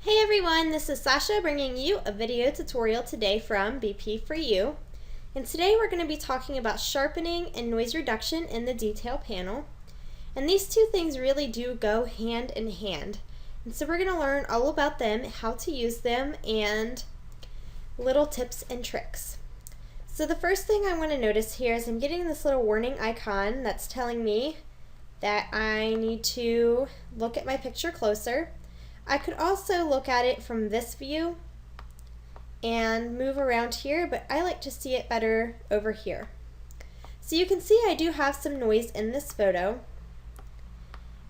Hey everyone, this is Sasha bringing you a video tutorial today from BP for You. And today we're going to be talking about sharpening and noise reduction in the detail panel. And these two things really do go hand in hand. And so we're going to learn all about them, how to use them, and little tips and tricks. So the first thing I want to notice here is I'm getting this little warning icon that's telling me that I need to look at my picture closer. I could also look at it from this view and move around here, but I like to see it better over here. So you can see I do have some noise in this photo.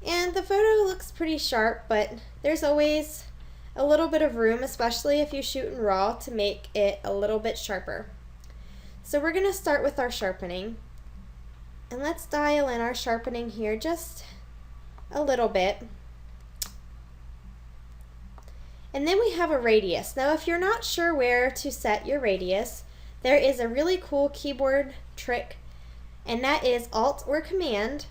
And the photo looks pretty sharp, but there's always a little bit of room, especially if you shoot in RAW, to make it a little bit sharper. So we're going to start with our sharpening. And let's dial in our sharpening here just a little bit. And then we have a radius. Now if you're not sure where to set your radius, there is a really cool keyboard trick, and that is Alt or Command.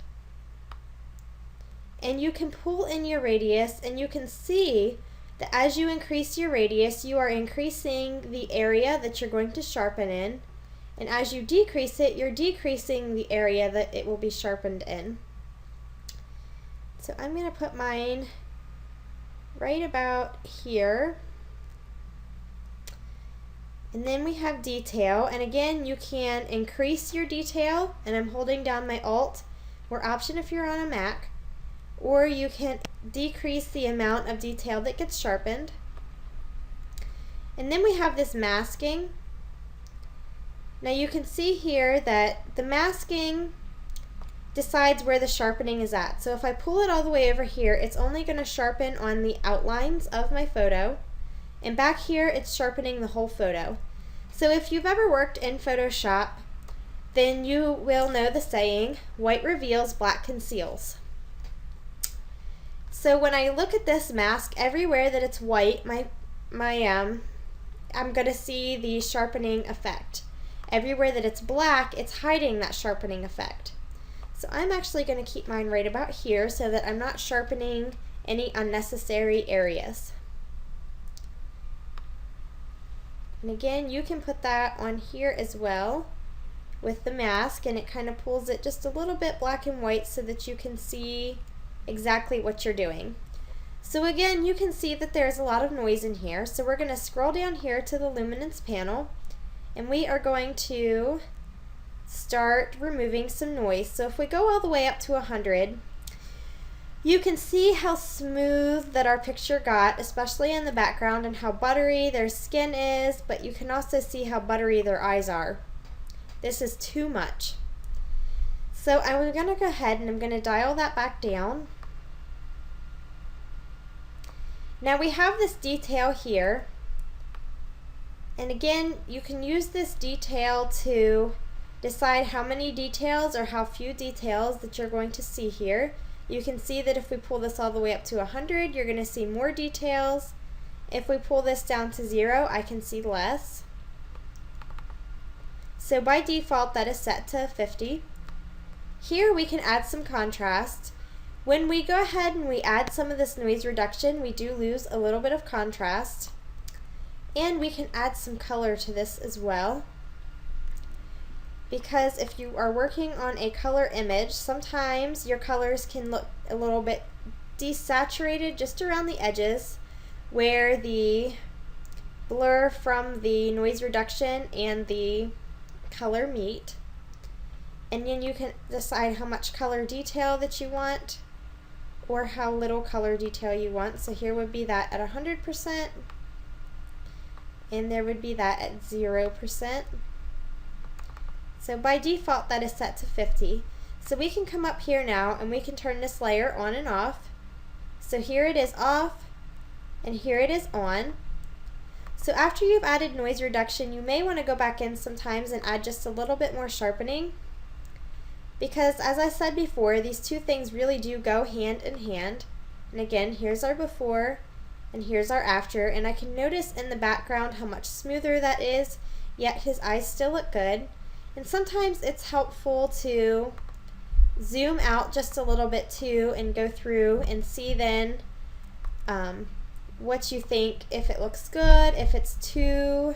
And you can pull in your radius, and you can see that as you increase your radius, you are increasing the area that you're going to sharpen in. And as you decrease it, you're decreasing the area that it will be sharpened in. So I'm going to put mine right about here. And then we have detail, and again you can increase your detail, and I'm holding down my Alt or Option if you're on a Mac, or you can decrease the amount of detail that gets sharpened. And then we have this masking. Now you can see here that the masking decides where the sharpening is at. So if I pull it all the way over here, it's only going to sharpen on the outlines of my photo, and back here it's sharpening the whole photo. So if you've ever worked in Photoshop, then you will know the saying, white reveals, black conceals. So when I look at this mask, everywhere that it's white, I'm going to see the sharpening effect. Everywhere that it's black, it's hiding that sharpening effect. So I'm actually going to keep mine right about here so that I'm not sharpening any unnecessary areas. And again, you can put that on here as well with the mask, and it kind of pulls it just a little bit black and white so that you can see exactly what you're doing. So again, you can see that there's a lot of noise in here. So we're going to scroll down here to the Luminance panel, and we are going to start removing some noise. So if we go all the way up to 100, you can see how smooth that our picture got, especially in the background, and how buttery their skin is, but you can also see how buttery their eyes are. This is too much. So I'm going to go ahead and I'm going to dial that back down. Now we have this detail here, and again you can use this detail to decide how many details or how few details that you're going to see here. You can see that if we pull this all the way up to 100, you're going to see more details. If we pull this down to 0, I can see less. So by default that is set to 50. Here we can add some contrast. When we go ahead and we add some of this noise reduction, we do lose a little bit of contrast. And we can add some color to this as well, because if you are working on a color image, sometimes your colors can look a little bit desaturated just around the edges where the blur from the noise reduction and the color meet. And then you can decide how much color detail that you want or how little color detail you want. So here would be that at 100%, and there would be that at 0%. So by default that is set to 50. So we can come up here now and we can turn this layer on and off. So here it is off and here it is on. So after you've added noise reduction, you may want to go back in sometimes and add just a little bit more sharpening, because as I said before, these two things really do go hand in hand. And again, here's our before and here's our after, and I can notice in the background how much smoother that is, yet his eyes still look good. And sometimes it's helpful to zoom out just a little bit too and go through and see then what you think, if it looks good, if it's too,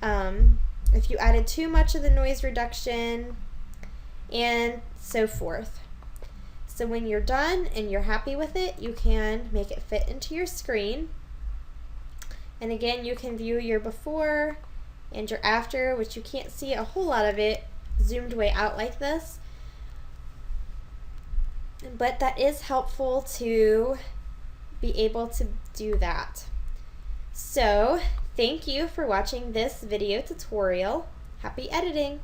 if you added too much of the noise reduction, and so forth. So when you're done and you're happy with it, you can make it fit into your screen. And again, you can view your before and your after, which you can't see a whole lot of it zoomed way out like this. But that is helpful to be able to do that. So, thank you for watching this video tutorial. Happy editing!